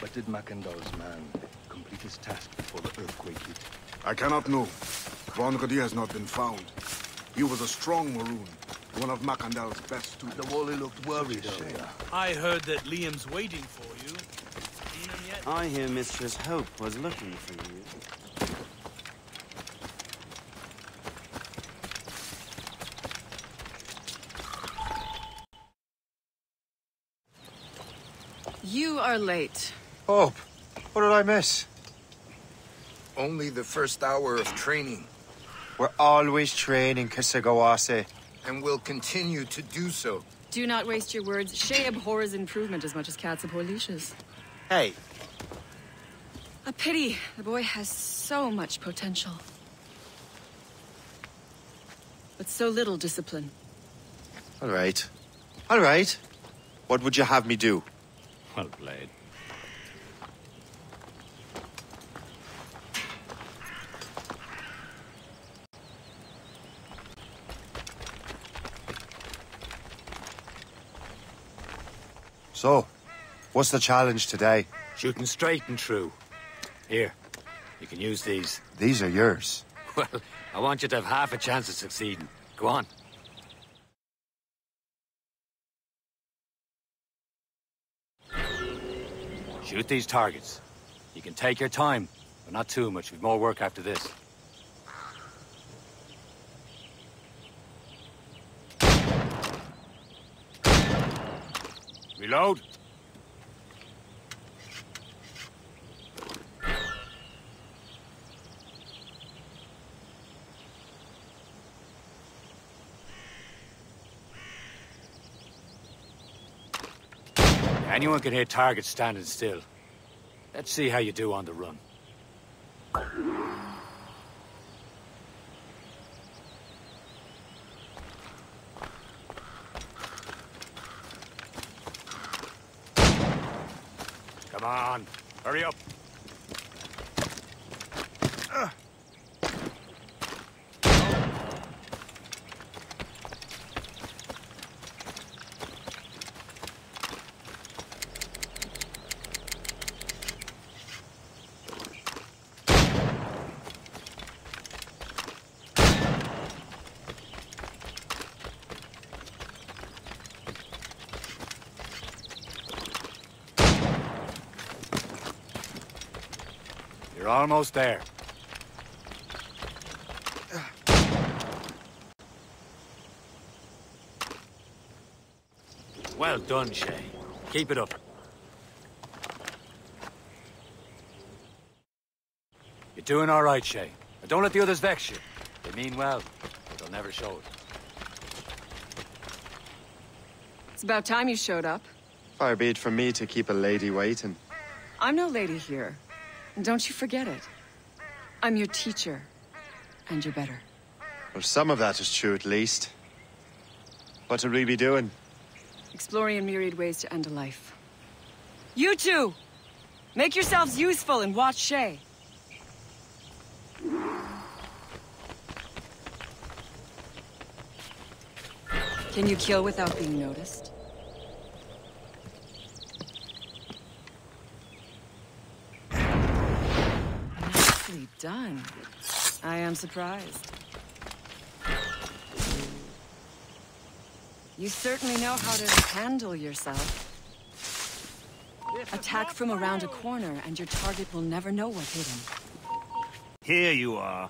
But did Makandal's man complete his task before the earthquake hit? I cannot know. Von Rudi has not been found. He was a strong Maroon, one of Makandal's best students. The Wally looked worried earlier. I heard that Liam's waiting for you. Seen him yet? I hear Mistress Hope was looking for you. You are late. Hope, what did I miss? Only the first hour of training, We're always training, Kisagawase. and will continue to do so. Do not waste your words. Shay abhors improvement as much as cats abhor leashes. Hey, A pity. The boy has so much potential. But so little discipline. all right. All right. What would you have me do? Well played. So, what's the challenge today? Shooting straight and true. Here, you can use these. These are yours. Well, I want you to have half a chance of succeeding. Go on. Shoot these targets. You can take your time, but not too much. We've more work after this. Reload. Anyone can hit targets standing still. Let's see how you do on the run. Come on, hurry up. You're almost there. Well done, Shay. Keep it up. You're doing all right, Shay. But don't let the others vex you. They mean well, but they'll never show it. It's about time you showed up. Far be it from me to keep a lady waiting. I'm no lady here. And don't you forget it. I'm your teacher. And you're better. Well, some of that is true at least. What would we be doing? Exploring a myriad ways to end a life. You two! Make yourselves useful and watch Shay. Can you kill without being noticed? Nicely done. I am surprised. You certainly know how to handle yourself. Attack from around a corner, and your target will never know what hit him. Here you are.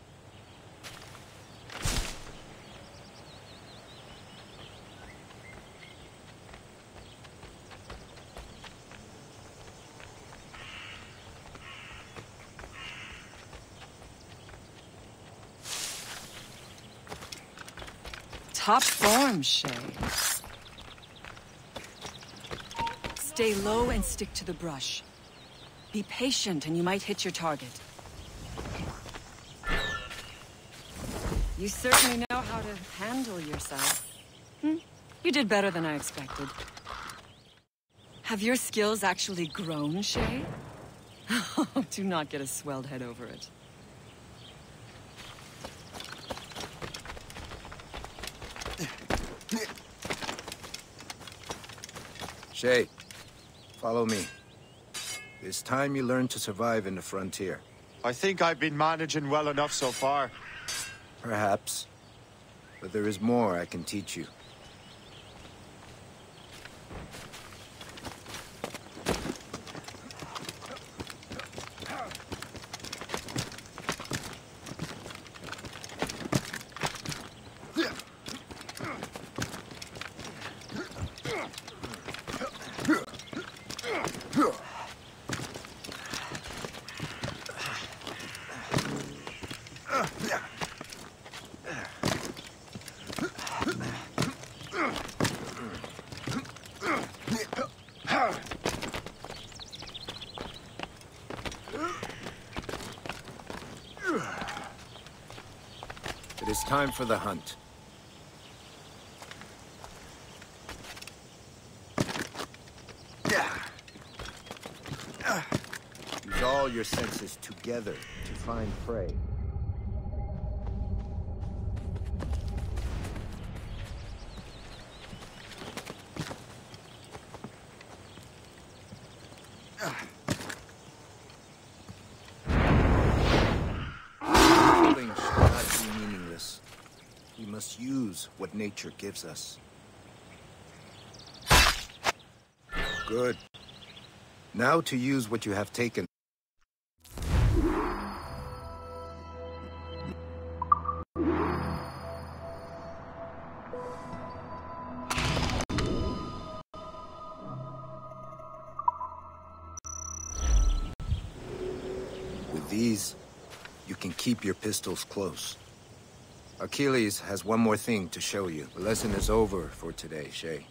Top form, Shay. Stay low and stick to the brush. Be patient and you might hit your target. You certainly know how to handle yourself. You did better than I expected. Have your skills actually grown, Shay? Do not get a swelled head over it. Shay, follow me. It's time you learn to survive in the frontier. I think I've been managing well enough so far. Perhaps. But there is more I can teach you. It is time for the hunt. Use all your senses together to find prey. Killing should not be meaningless. We must use what nature gives us. Good. Now to use what you have taken. With these, you can keep your pistols close. Achilles has one more thing to show you. The lesson is over for today, Shay.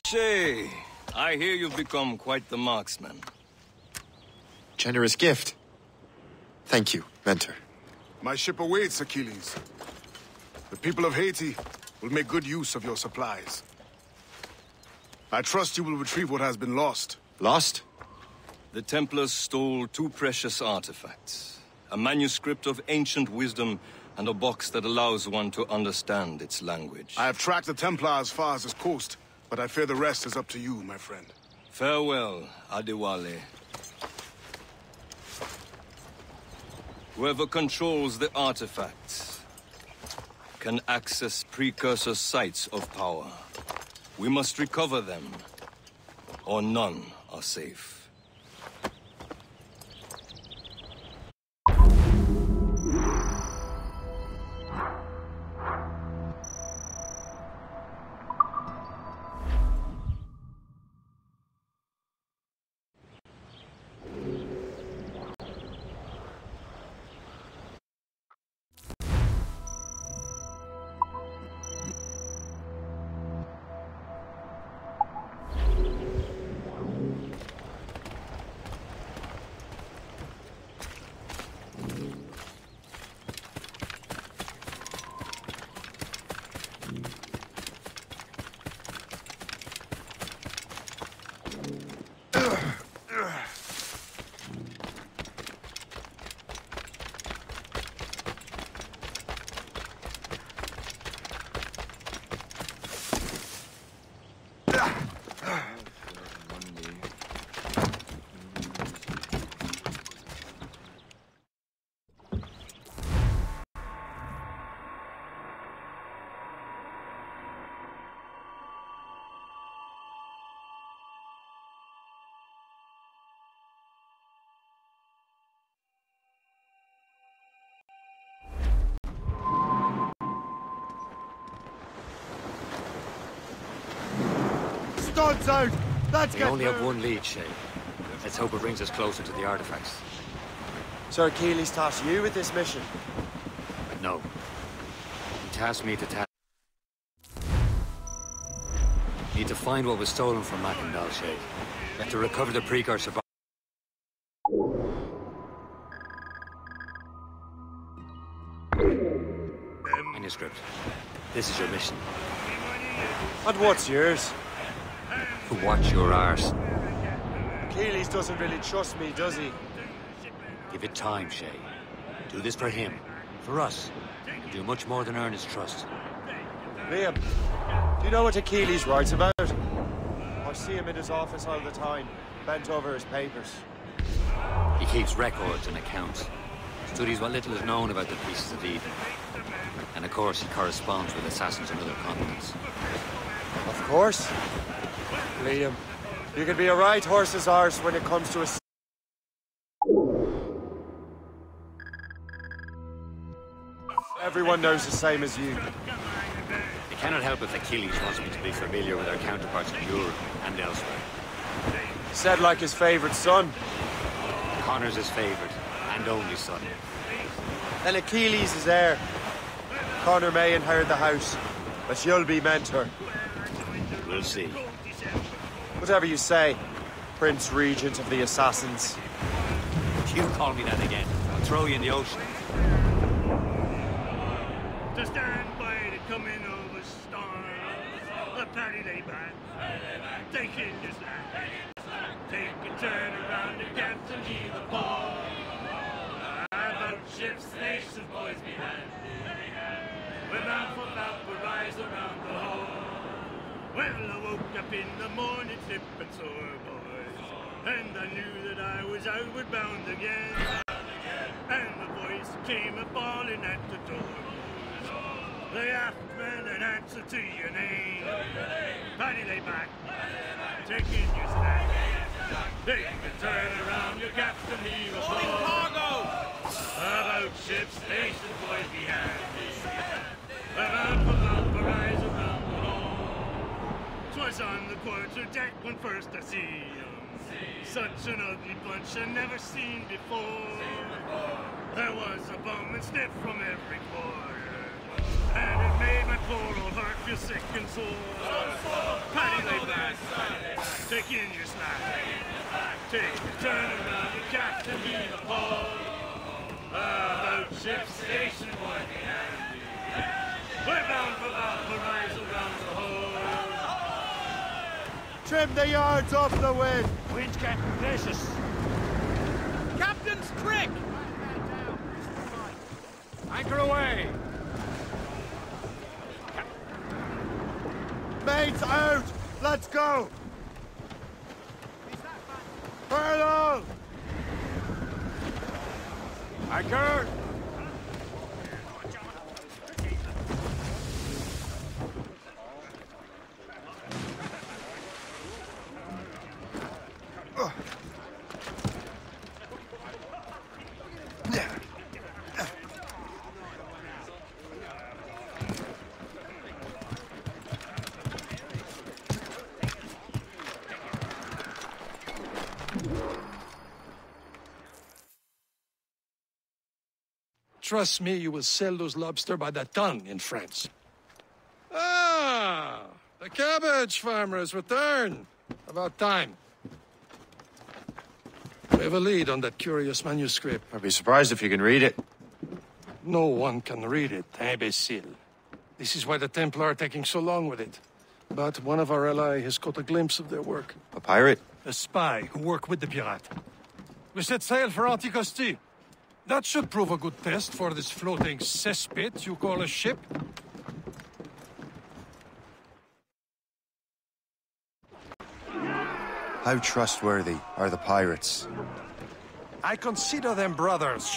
Shay, I hear you've become quite the marksman. Generous gift. Thank you, Mentor. My ship awaits, Achilles. The people of Haiti will make good use of your supplies. I trust you will retrieve what has been lost. Lost? The Templars stole 2 precious artifacts. A manuscript of ancient wisdom and a box that allows one to understand its language. I have tracked the Templar as far as this coast, but I fear the rest is up to you, my friend. Farewell, Adewale. Whoever controls the artifacts can access precursor sites of power. We must recover them, or none are safe. studs out! Let's We get only have moving. one lead, Shay. Let's hope it brings us closer to the artifacts. Sir Achilles tasked you with this mission. No. He tasked me to Need to find what was stolen from Mackandal, Shay. We have to recover the precursor bomb. Manuscript. This is your mission. And what's yours? To watch your arse. Achilles doesn't really trust me, does he? Give it time, Shay. Do this for him. For us. And do much more than earn his trust. Liam, do you know what Achilles writes about? I see him in his office all the time, bent over his papers. He keeps records and accounts. Studies what little is known about the pieces of Eden. And of course, he corresponds with assassins on other continents. Of course. Liam, you can be a right horse's arse when it comes to a... Everyone knows the same as you. I cannot help if Achilles wants me to be familiar with our counterparts in Europe and elsewhere. Said like his favorite son. Connor's his favorite and only son. Then Achilles is heir. Connor may inherit the house, but you'll be mentor. We'll see. Whatever you say, Prince Regent of the Assassins. If you call me that again, I'll throw you in the ocean. To stand by the coming of a storm, a patty lay back, take in your slack, take a turn around the captain, heave the ball. About ships, stations, boys behind. We're bound for Valparaiso around the hall. Well, I woke up in the morning, sipping sore, boys, and I knew that I was outward bound again. And the voice came a-bawling at the door. They asked man an answer to your name. Paddy lay back, take in your snack. Take a turn around, your captain heave a ball. About ship station, boys behind me. About for Valparaiso around the hall. 'Twas on the quarter deck when first I see 'em. Such an ugly bunch I never seen before. There was a bum and stiff from every quarter. And it made my poor old heart feel sick and sore. Paddy lay back, take in your snack. Take a turn around, the captain heave a ball. About ship station, boy behind me. We're bound for Valparaiso round the hole. Trim the yards off the wind! Wind's getting vicious. Captain's trick! Anchor away! Mates out! Let's go! Furlong! Anchor! Trust me, you will sell those lobster by the ton in France. Ah, the cabbage farmers return. About time. We have a lead on that curious manuscript. I'd be surprised if you can read it. No one can read it, imbecile. This is why the Templar are taking so long with it. But one of our allies has caught a glimpse of their work. A pirate? A spy who worked with the pirate. We set sail for Anticosti. That should prove a good test for this floating cesspit you call a ship. How trustworthy are the pirates? I consider them brothers.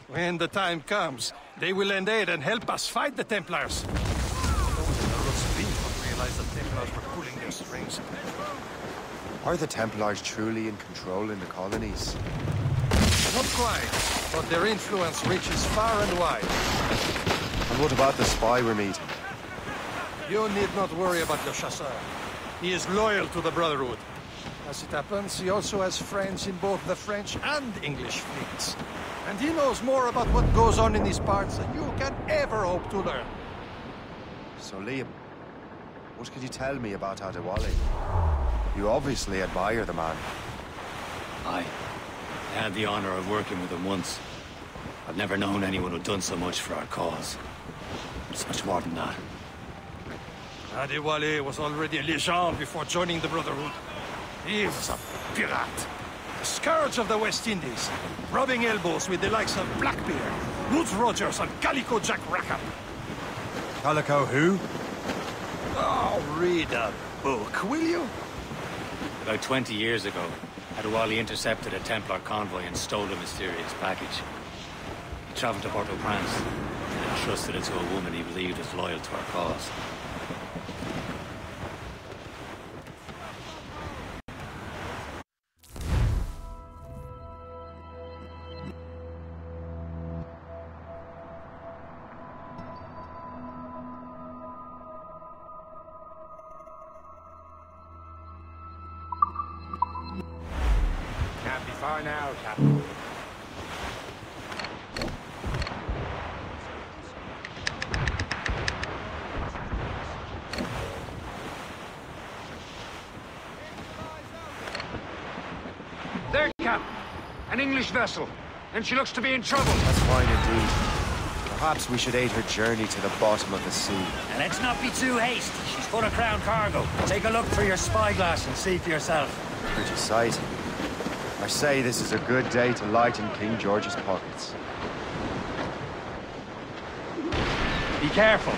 When the time comes, they will lend aid and help us fight the Templars. Those in the Rosbin don't realize the Templars were pulling their strings. Are the Templars truly in control in the colonies? Not quite, but their influence reaches far and wide. And what about the spy we're meeting? You need not worry about Le Chasseur. He is loyal to the Brotherhood. As it happens, he also has friends in both the French and English fleets. And he knows more about what goes on in these parts than you can ever hope to learn. So, Liam, what can you tell me about Adewale? You obviously admire the man. I had the honor of working with him once. I've never known anyone who'd done so much for our cause. It's much more than that. Adewale was already a legend before joining the Brotherhood. He was a pirate. The scourge of the West Indies, rubbing elbows with the likes of Blackbeard, Woodes Rogers, and Calico Jack Rackham. Calico who? Oh, read a book, will you? About 20 years ago, Adewale intercepted a Templar convoy and stole a mysterious package. He traveled to Port-au-Prince and entrusted it to a woman he believed was loyal to our cause. Can't be far now, Captain. There, Cap. An English vessel. And she looks to be in trouble. That's fine indeed. Perhaps we should aid her journey to the bottom of the sea. And let's not be too hasty. She's full of crown cargo. Take a look through your spyglass and see for yourself. Pretty sight. I say this is a good day to lighten King George's pockets. Be careful.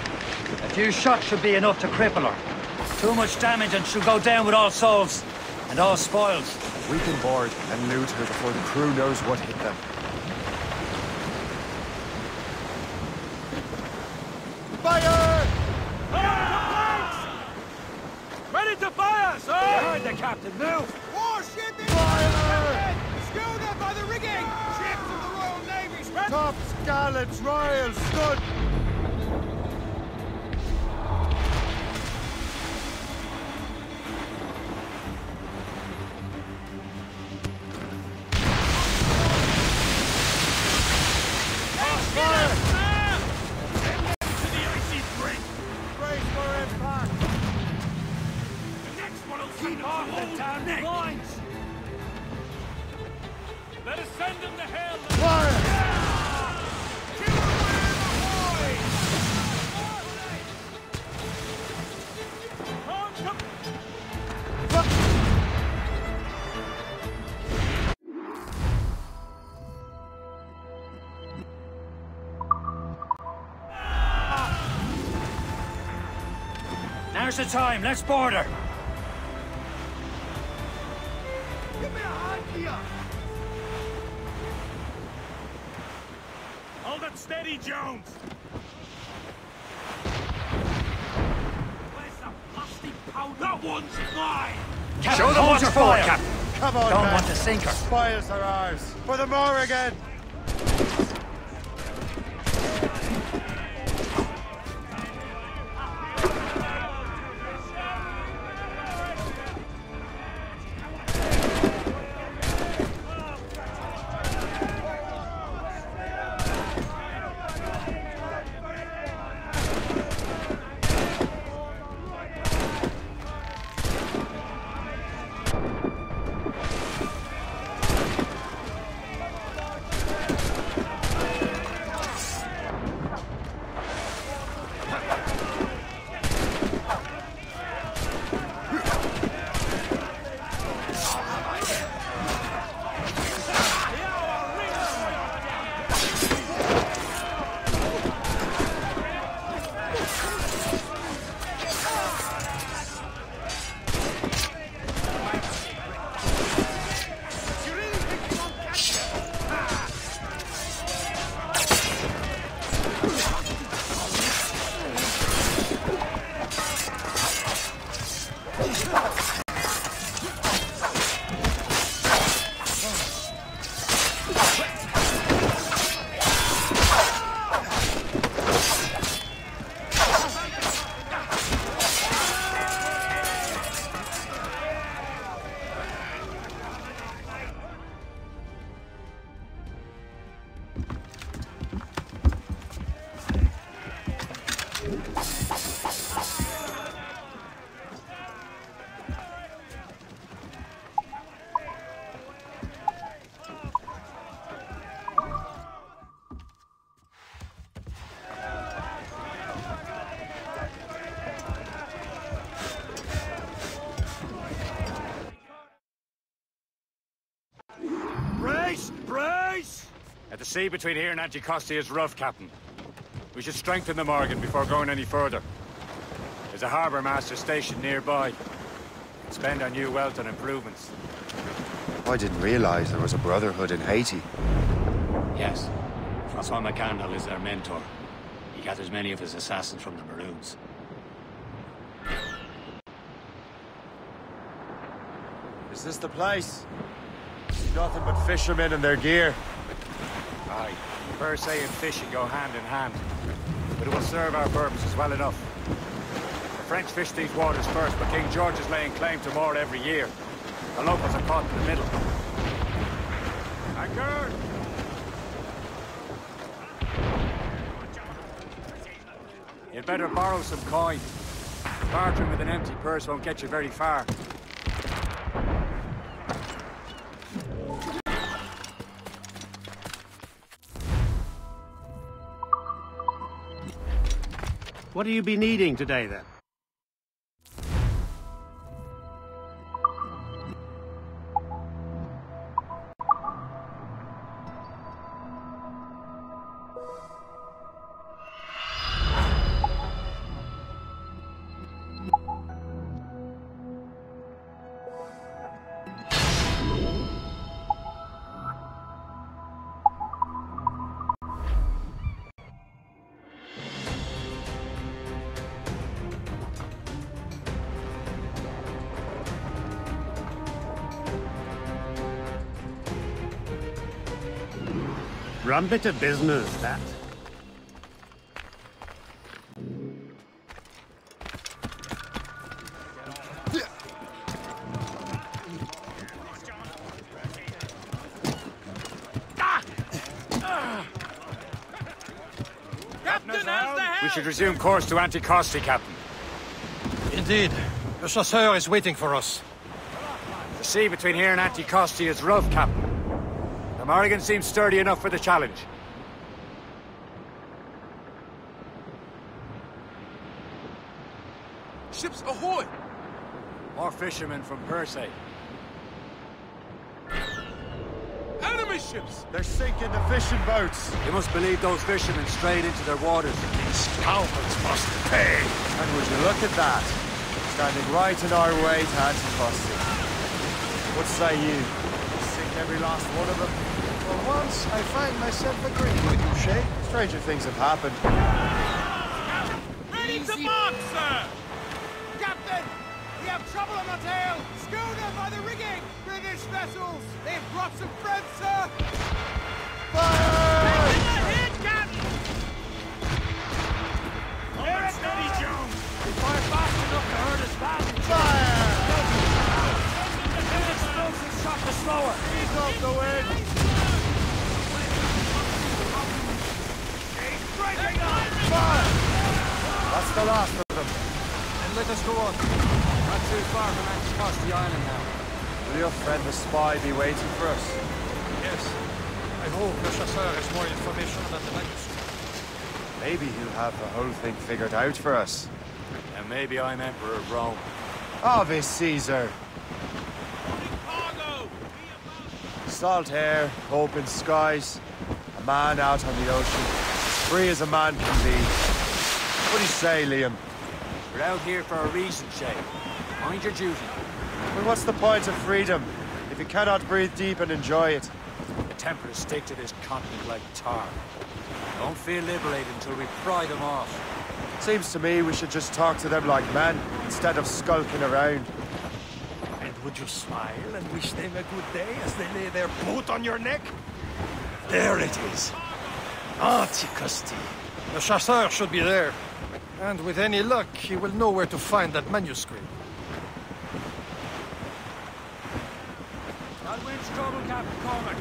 A few shots should be enough to cripple her. Too much damage and she'll go down with all souls and all spoils. We can board and loot her before the crew knows what hit them. Fire! Ready to fire, sir! You heard the captain. Move! Warship in fire! Schooner by the rigging! Ships of the Royal Navy's ready! Tops, gallants, royals, stood! Let us send them to hell! Now's the time. Let's board her. Give me a hand here! Hold it steady, Jones! Where's the plastic powder? That one's mine! Captain, Show them hold what your you're for, fire. Captain. Come on, Don't man. want to sink her. Spoils are ours. For the more again. The sea between here and Anticosti is rough, Captain. We should strengthen the Morgan before going any further. There's a harbour master stationed nearby. Spend our new wealth on improvements. I didn't realize there was a brotherhood in Haiti. Yes. Francois McCandle is their mentor. He gathers many of his assassins from the Maroons. Is this the place? See nothing but fishermen and their gear. Aye. Per se and fishing go hand in hand. But it will serve our purposes well enough. The French fish these waters first, but King George is laying claim to more every year. The locals are caught in the middle. Anchor! You'd better borrow some coin. Bartering with an empty purse won't get you very far. What do you be needing today, then? Rum bit of business, that. We should resume course to Anticosti, Captain. Indeed. The chasseur is waiting for us. The sea between here and Anticosti is rough, Captain. The Morrigan seems sturdy enough for the challenge. Ships ahoy! More fishermen from Persay. Enemy ships! They're sinking the fishing boats. You must believe those fishermen strayed into their waters. These scoundrels must pay. And would you look at that? Standing right in our way to Anticosti. What say you? Sink every last one of them? For once, I find myself agreeing with you, Shay. Stranger things have happened. Ready to march, sir! Captain! We have trouble on our tail! Schooner by the rigging! British vessels! They've brought some friends, sir! Fire! Taking a hit, Captain! Here it steady, Jones! We fire fast enough to hurt us badly. Fire! His explosive shot the slower. He's off the wind! That's the last of them. Then let us go on. Not too far from Anticosti Island now. Will your friend the spy be waiting for us? Yes. I hope the chasseur has more information than the manuscript. Maybe he'll have the whole thing figured out for us. And maybe I'm Emperor of Rome. Ave Caesar! Salt air, open skies, a man out on the ocean, free as a man can be. What do you say, Liam? We're out here for a reason, Shay. Mind your duty. Well, what's the point of freedom if you cannot breathe deep and enjoy it? The Templars stick to this continent like tar. Don't feel liberated until we pry them off. Seems to me we should just talk to them like men, instead of skulking around. And would you smile and wish them a good day as they lay their boot on your neck? There it is. Anticosti. The chasseur should be there. And with any luck, he will know where to find that manuscript. That wind's trouble, Captain Cormac.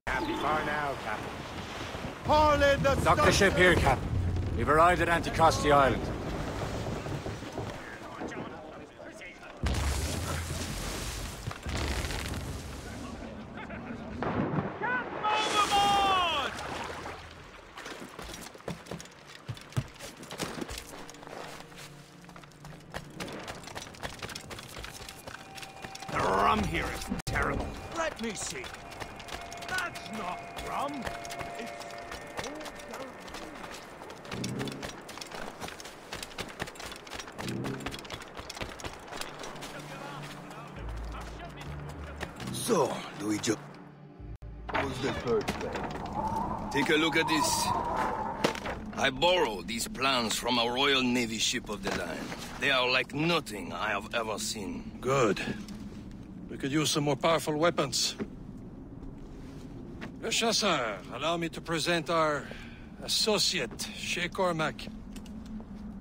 Can't be far now, Captain. Haul in the Dock the ship here, Captain. We've arrived at Anticosti Island. rum here is terrible. Let me see. That's not rum. It's So, Luigi. Who's the first thing? Take a look at this. I borrowed these plans from a Royal Navy ship of the line. They are like nothing I have ever seen. Good. We could use some more powerful weapons. Le Chasseur, allow me to present our associate, Shay Cormac.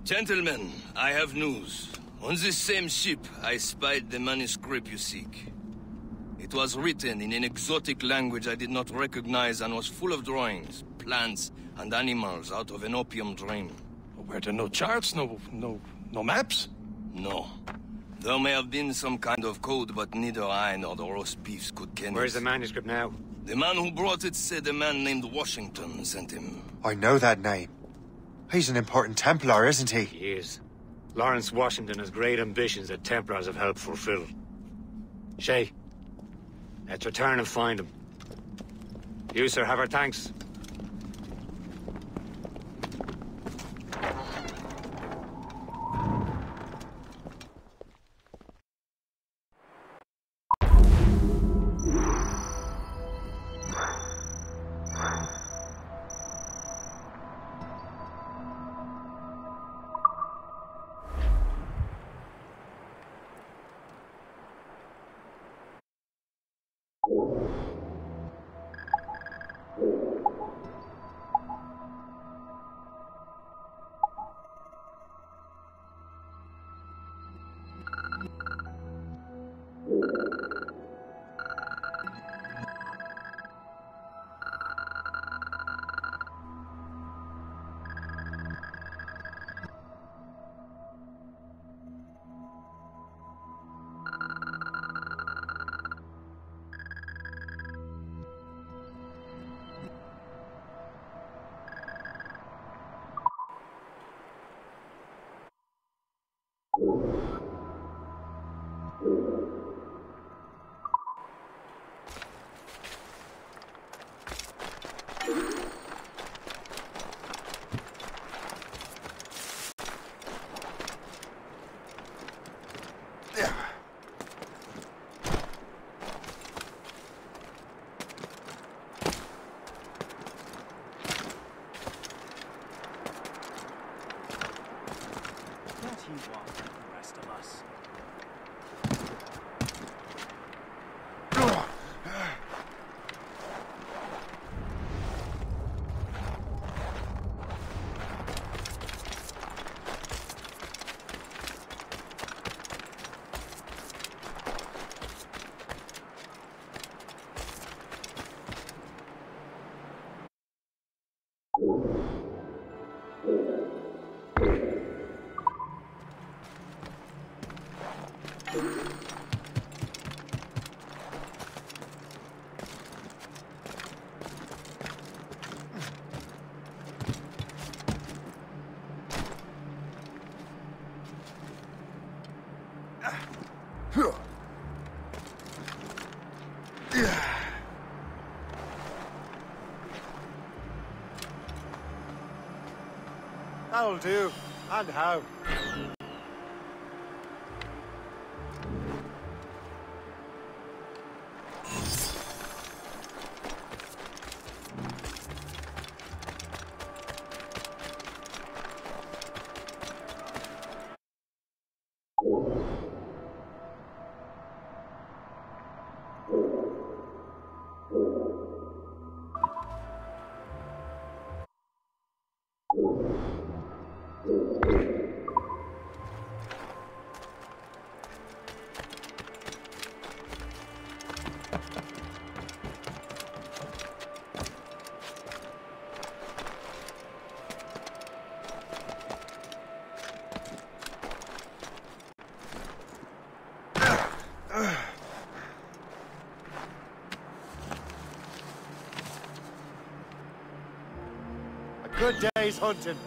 Gentlemen, I have news. On this same ship, I spied the manuscript you seek. It was written in an exotic language I did not recognize and was full of drawings, plants, and animals out of an opium dream. Were there no charts, no maps? No. There may have been some kind of code, but neither I nor the roast beefs could ken it. Where's the manuscript now? The man who brought it said a man named Washington sent him. I know that name. He's an important Templar, isn't he? He is. Lawrence Washington has great ambitions that Templars have helped fulfill. Shay, let's return and find him. You, sir, have our thanks. That'll do. And how? Good day's hunting.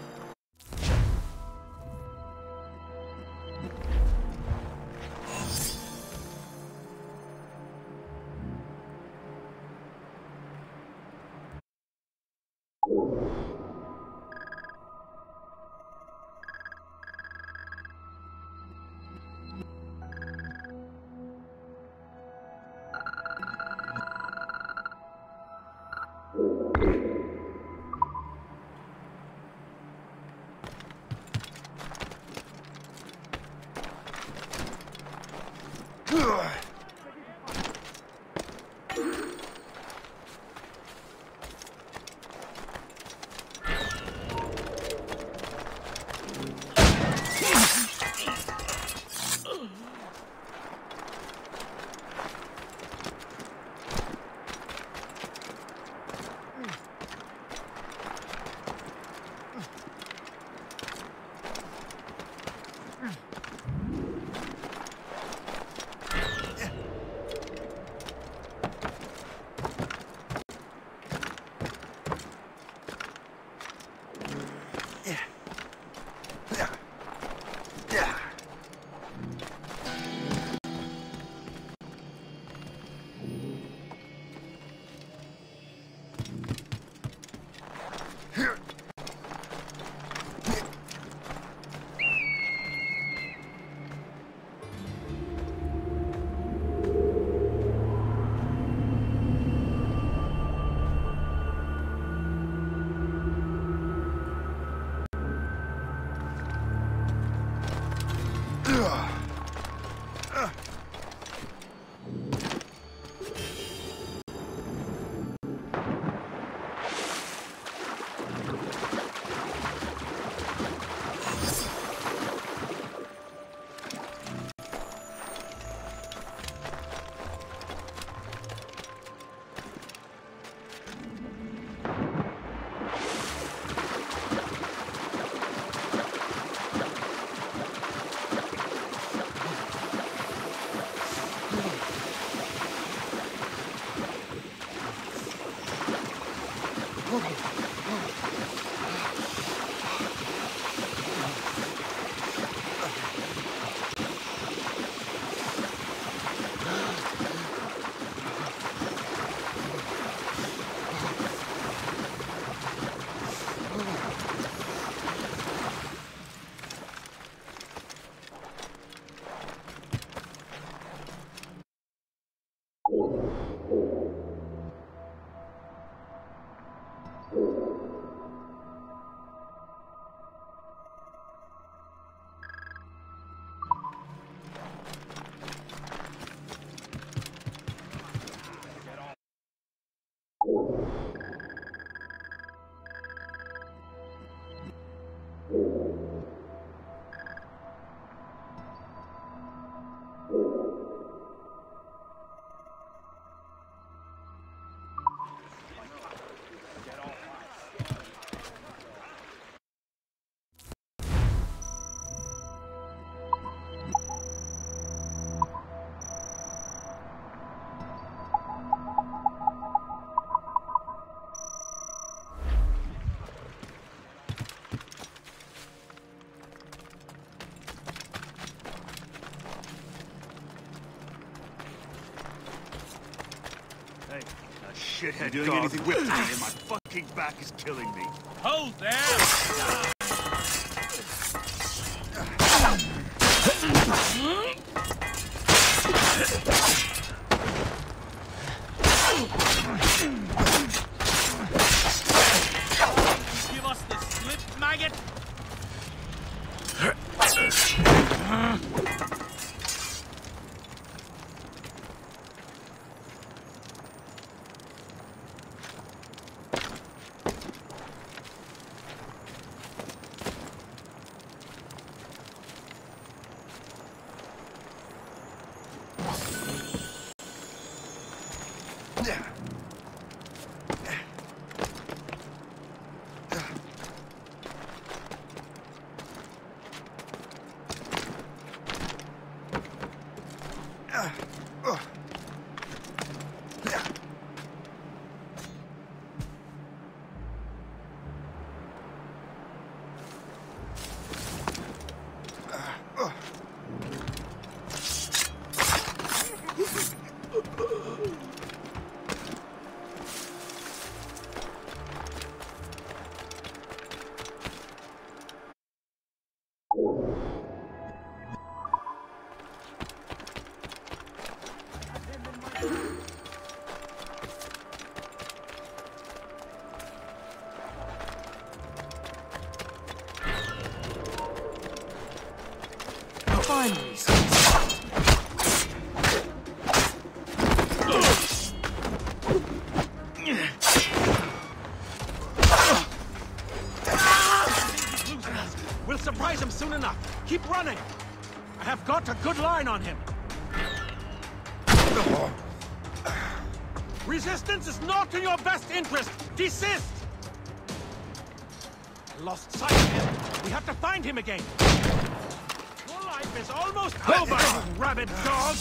Shithead doing dog anything whipped me and my fucking back is killing me. Hold there! Give us the slip, maggot! Finally. We'll surprise him soon enough. Keep running. I have got a good line on him. Resistance is not in your best interest. Desist! I lost sight of him. We have to find him again. Your life is almost over, you rabid dog!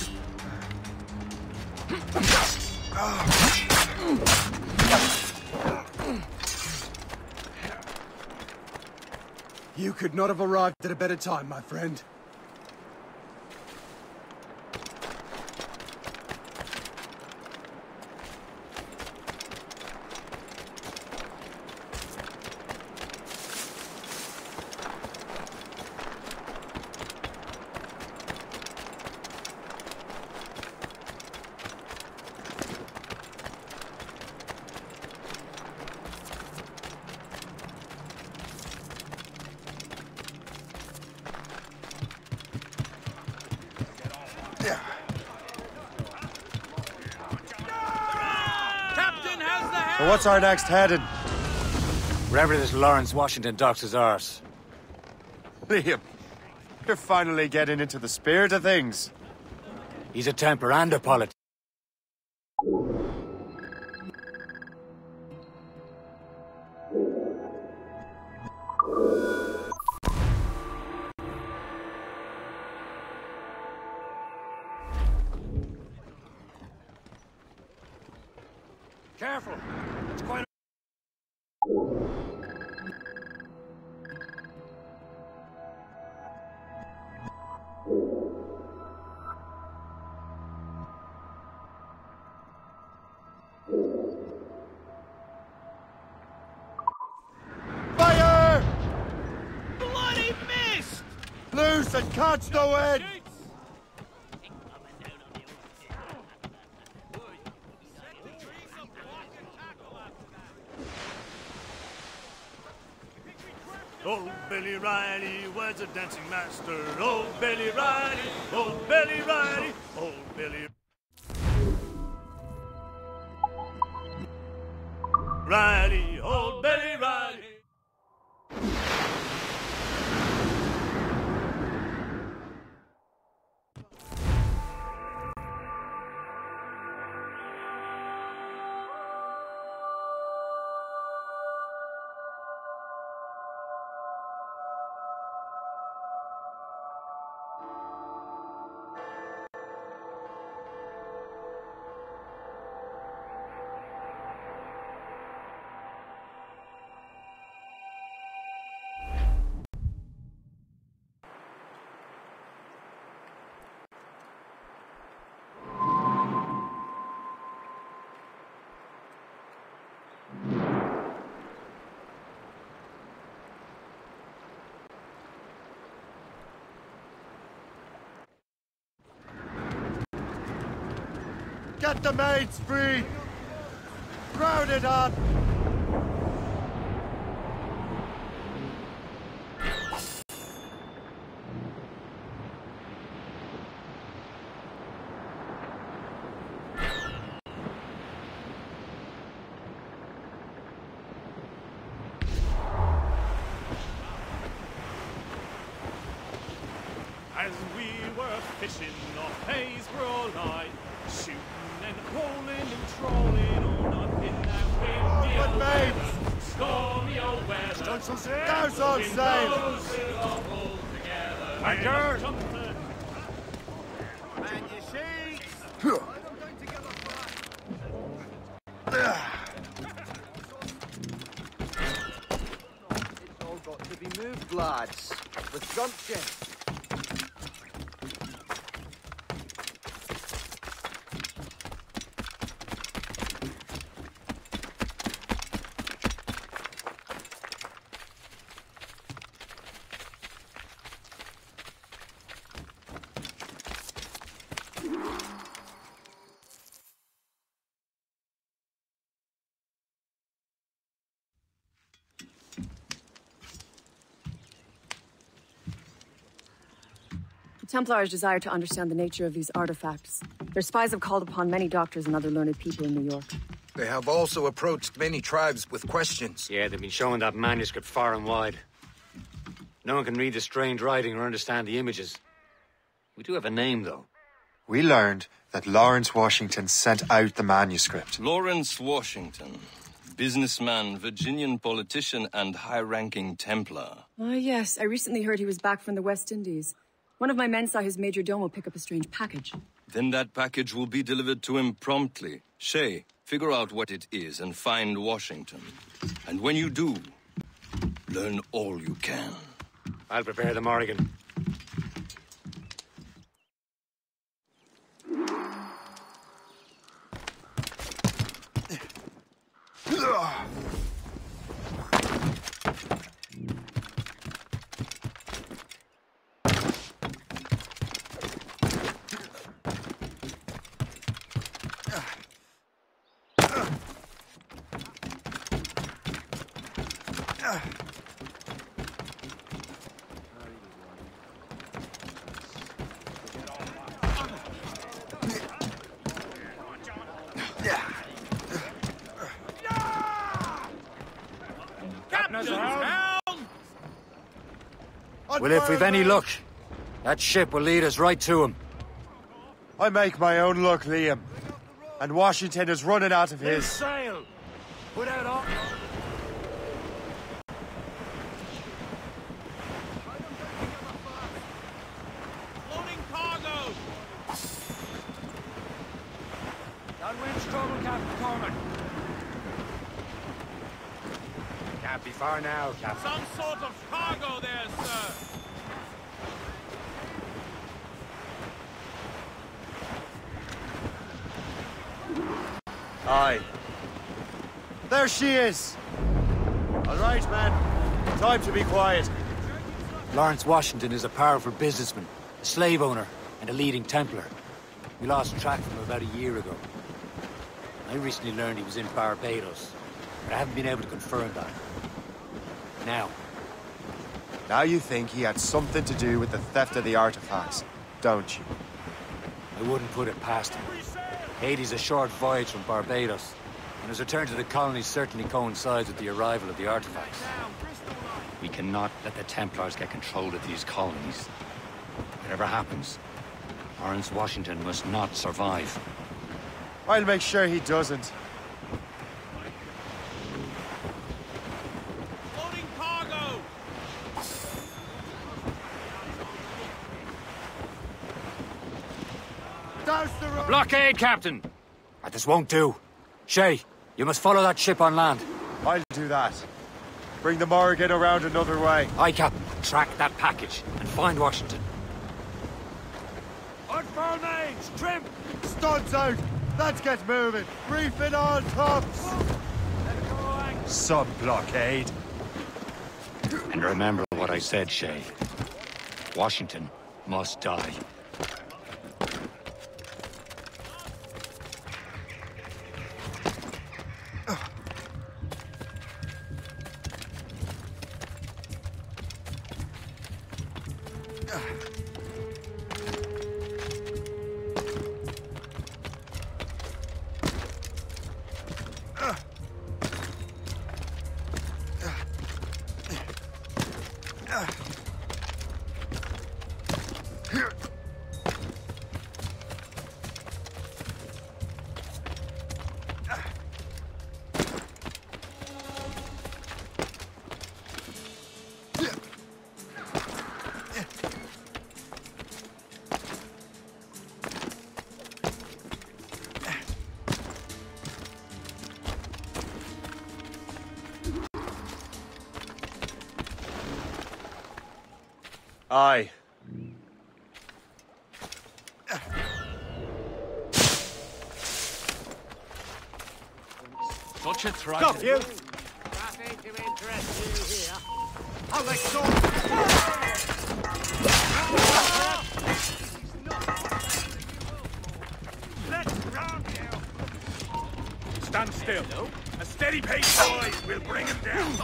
You could not have arrived at a better time, my friend. So what's our next heading? Wherever this Lawrence Washington docks his arse. Liam, you're finally getting into the spirit of things. He's a temper and a politician. Careful. It's quite Fire! bloody missed! Loose and catch the wind! Old Billy Riley was a dancing master. Old Billy Riley, old Billy Riley, old Billy Riley, old Billy Riley. Get the mates free! Crowd it up! As we were fishing off Haysborough line, shooting and rolling and trolling on up in that windy mates! stormy old weather. Douse on sail! Anchor! Man, you sheets! It's all got to be moved, lads. With gumption. Templars desire to understand the nature of these artifacts. Their spies have called upon many doctors and other learned people in New York. They have also approached many tribes with questions. Yeah, they've been showing that manuscript far and wide. No one can read the strange writing or understand the images. We do have a name, though. We learned that Lawrence Washington sent out the manuscript. Lawrence Washington. Businessman, Virginian politician, and high-ranking Templar. Ah, yes. I recently heard he was back from the West Indies. One of my men saw his major domo pick up a strange package. Then that package will be delivered to him promptly. Shay, figure out what it is and find Washington. And when you do, learn all you can. I'll prepare the Morrigan. Well, if we've any luck, that ship will lead us right to him. I make my own luck, Liam. And Washington is running out of his. Sail! Put out all... Loading cargo! That wind's trouble, Captain Cormac. Can't be far now, Captain. Some sort of cargo there, sir! Aye. There she is! All right, man. Time to be quiet. Lawrence Washington is a powerful businessman, a slave owner, and a leading Templar. We lost track of him about a year ago. I recently learned he was in Barbados, but I haven't been able to confirm that. Now you think he had something to do with the theft of the artifacts, don't you? I wouldn't put it past him. Haiti's a short voyage from Barbados, and his return to the colonies certainly coincides with the arrival of the artifacts. We cannot let the Templars get control of these colonies. Whatever happens, Lawrence Washington must not survive. I'll make sure he doesn't. Loading cargo! Douse the road! Blockade, Captain! This won't do. Shay, you must follow that ship on land. I'll do that. Bring the Morrigan around another way. Aye, Captain. Track that package and find Washington. On four mains, trim! Studs out! Let's get moving! Reefing on tops! Sub-blockade. And remember what I said, Shay. Washington must die. Aye. Such a threat. Stop, you! Nothing to interest you here. I'll let go. Let's round you. Stand still. A steady pace, boys. We'll bring him down.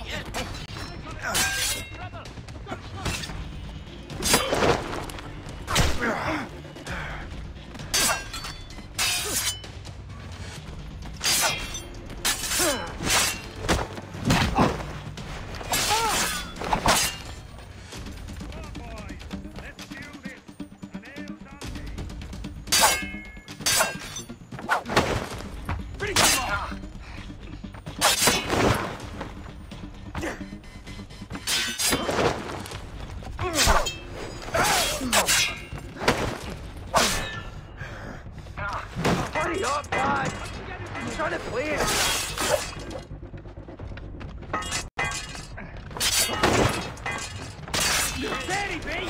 Steady, B!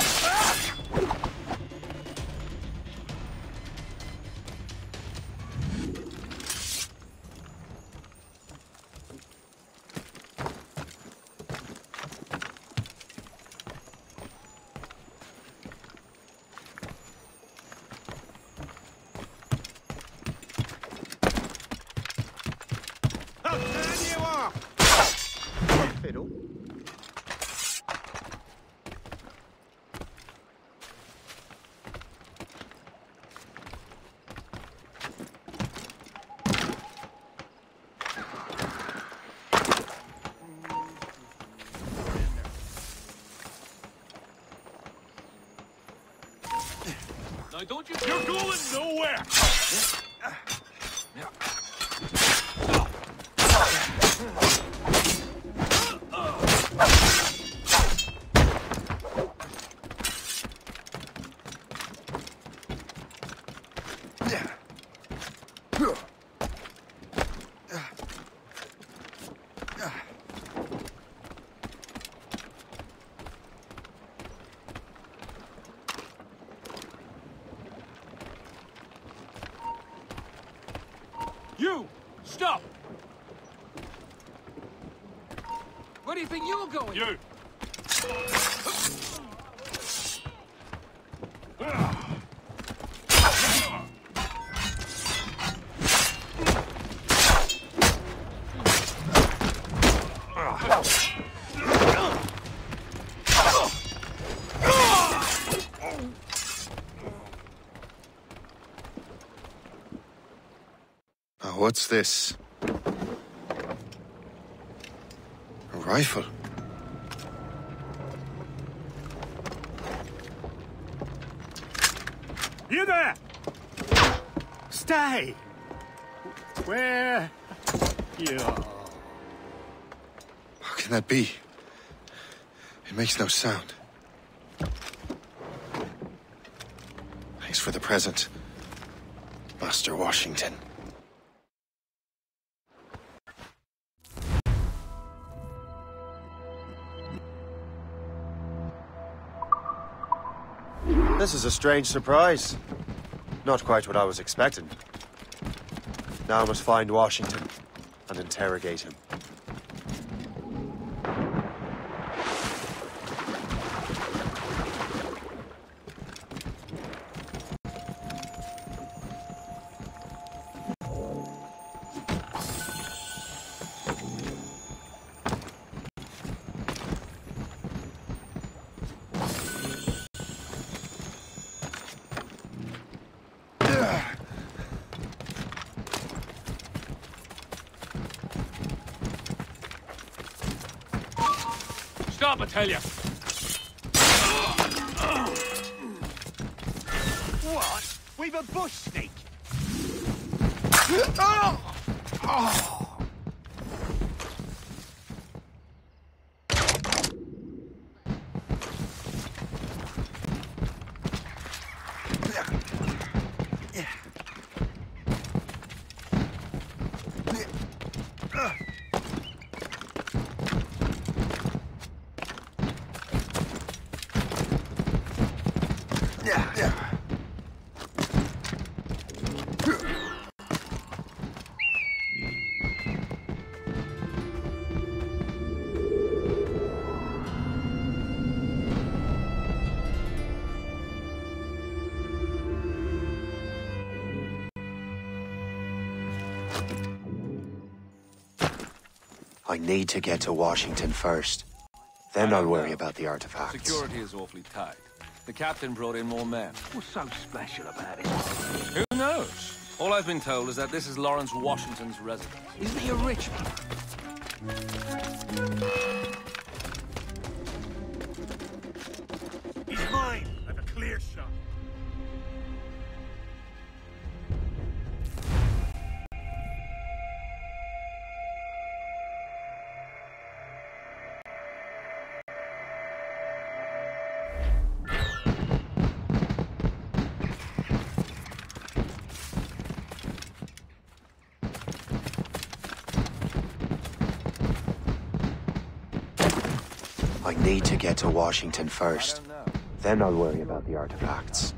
Fiddle. Now don't you... You're going nowhere! You! Stop! Where do you think you're going? You! What's this? A rifle? You there! Stay! Where? You. How can that be? It makes no sound. Thanks for the present, Master Washington. This is a strange surprise. Not quite what I was expecting. Now I must find Washington and interrogate him. Stop, I tell you! What? We've a bush snake! I need to get to Washington first. Then I'll worry about the artifacts. Security is awfully tight. The captain brought in more men. What's so special about it? Who knows? All I've been told is that this is Lawrence Washington's residence. Isn't he a rich man? He's mine! Like a clear shot. I need to get to Washington first. Then I'll worry about the artifacts.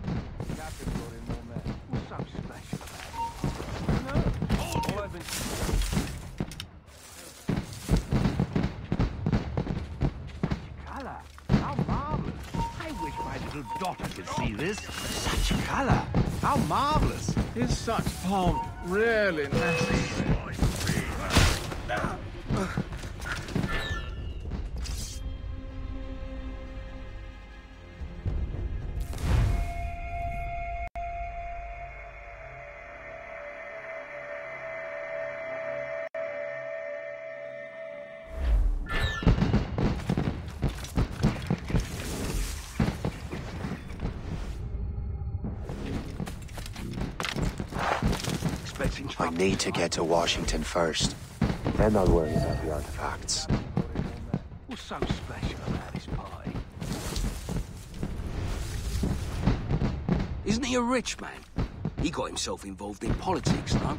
How marvelous! I wish my little daughter could see this. Such color! How marvelous! Is such pomp really necessary? I need to get to Washington first. Then I'll worry about the artifacts. What's so special about his pie? Isn't he a rich man? He got himself involved in politics, no?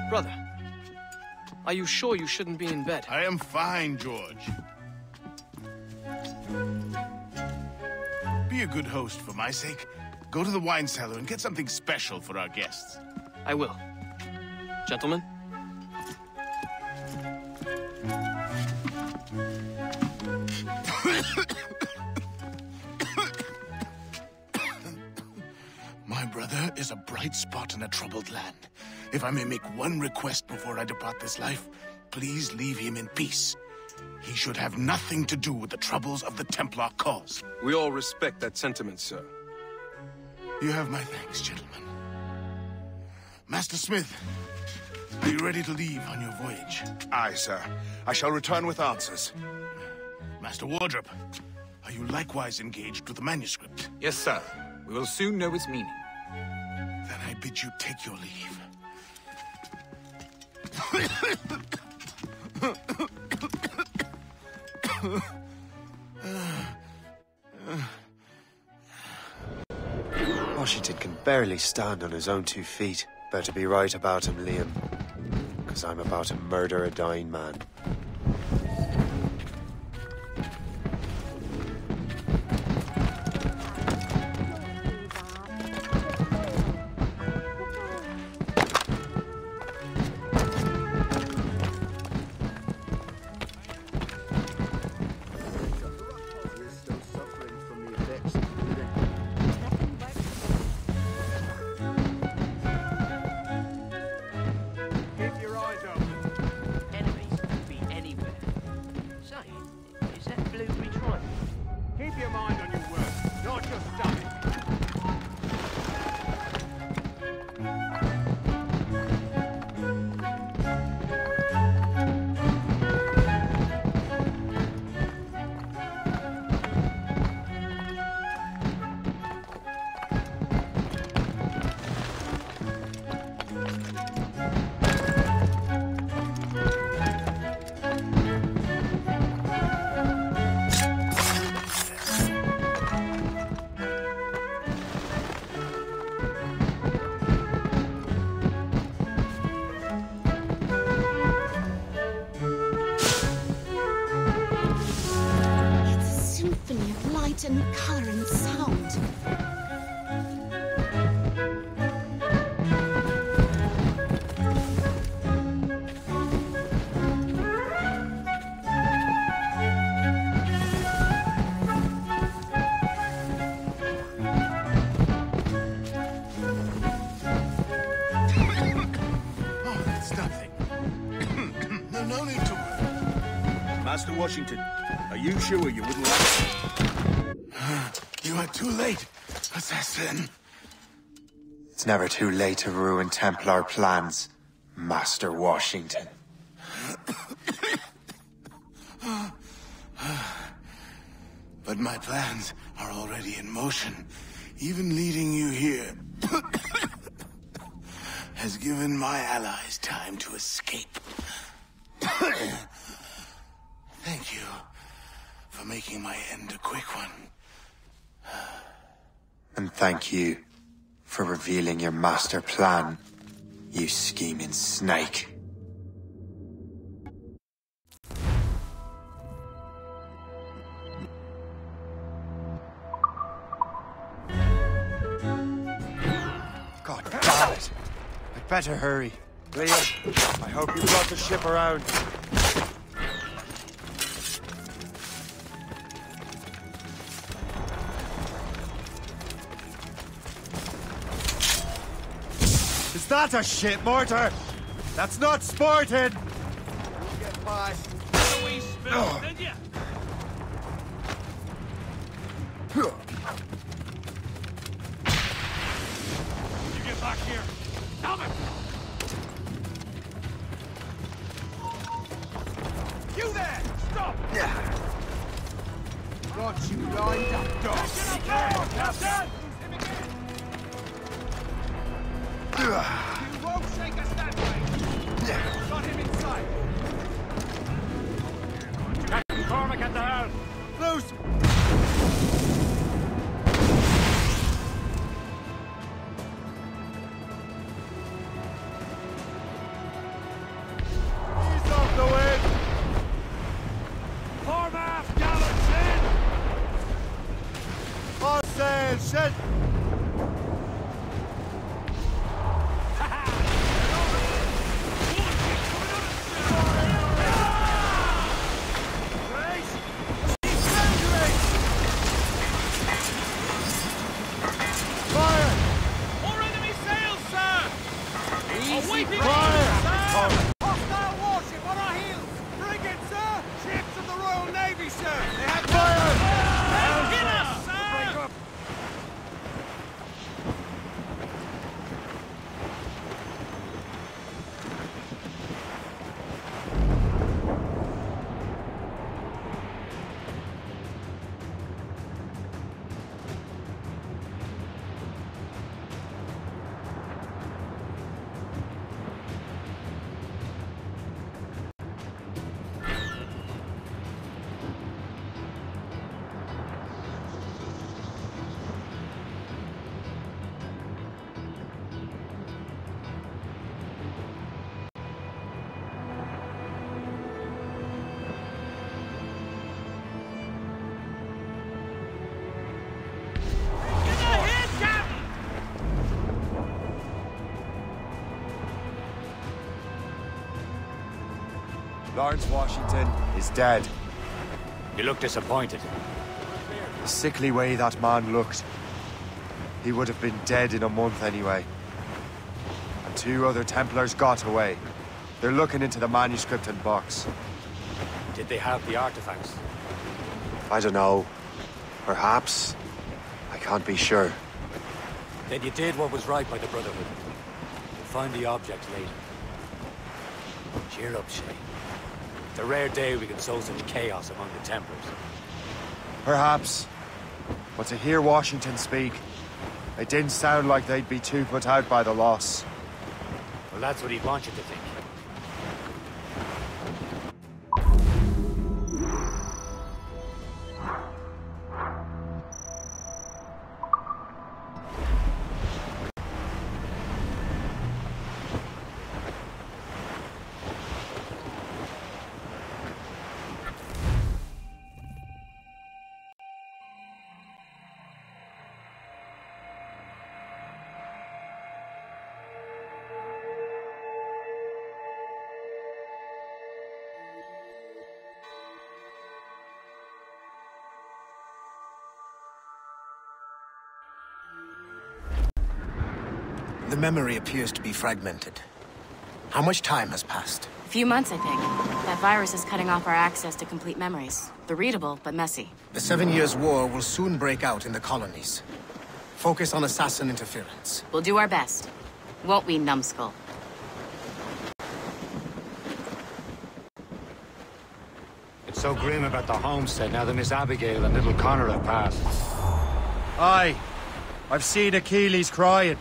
Brother, are you sure you shouldn't be in bed? I am fine, George. Be a good host for my sake. Go to the wine cellar and get something special for our guests. I will. Gentlemen? My brother is a bright spot in a troubled land. If I may make one request before I depart this life, please leave him in peace. He should have nothing to do with the troubles of the Templar cause. We all respect that sentiment, sir. You have my thanks, gentlemen. Master Smith, are you ready to leave on your voyage? Aye, sir. I shall return with answers. Master Wardrop, are you likewise engaged with the manuscript? Yes, sir. We will soon know its meaning. Then I bid you take your leave. Washington can barely stand on his own 2 feet. Better be right about him, Liam. Because I'm about to murder a dying man. And color and sound. Master Washington, are you sure you wouldn't like... You are too late, assassin. It's never too late to ruin Templar plans, Master Washington. But my plans are already in motion. Even leading you here has given my allies time to escape. Thank you for making my end a quick one. And thank you for revealing your master plan, you scheming snake. God damn it! I'd better hurry. Liam, I hope you brought the ship around. Is that a ship mortar? That's not sporting! You'll get past. A wee spill, did ya? You get back here. Stop it! You there! Stop! Got you lined up, dog. Captain! You won't shake us that way! Got him inside! Captain Cormac at the helm! Close! He's off the wind! Formath, gallants in! All sail, shed! Hostile warship on our heels! Frigate, sir! Ships of the Royal Navy, sir! They have fire! Hit us, sir! Break up! Lawrence Washington is dead. You look disappointed. The sickly way that man looked. He would have been dead in a month anyway. And 2 other Templars got away. They're looking into the manuscript and box. Did they have the artifacts? I don't know. Perhaps. I can't be sure. Then you did what was right by the Brotherhood. We'll find the object later. Cheer up, Shay. It's a rare day we can sow such chaos among the Templars. Perhaps. But to hear Washington speak, it didn't sound like they'd be too put out by the loss. Well, that's what he'd want you to think. The memory appears to be fragmented. How much time has passed? Few months, I think. That virus is cutting off our access to complete memories. They're readable, but messy. The 7 Years' War will soon break out in the colonies. Focus on assassin interference. We'll do our best. Won't we, numbskull? It's so grim about the homestead now that Miss Abigail and little Connor have passed. Aye. I've seen Achilles crying.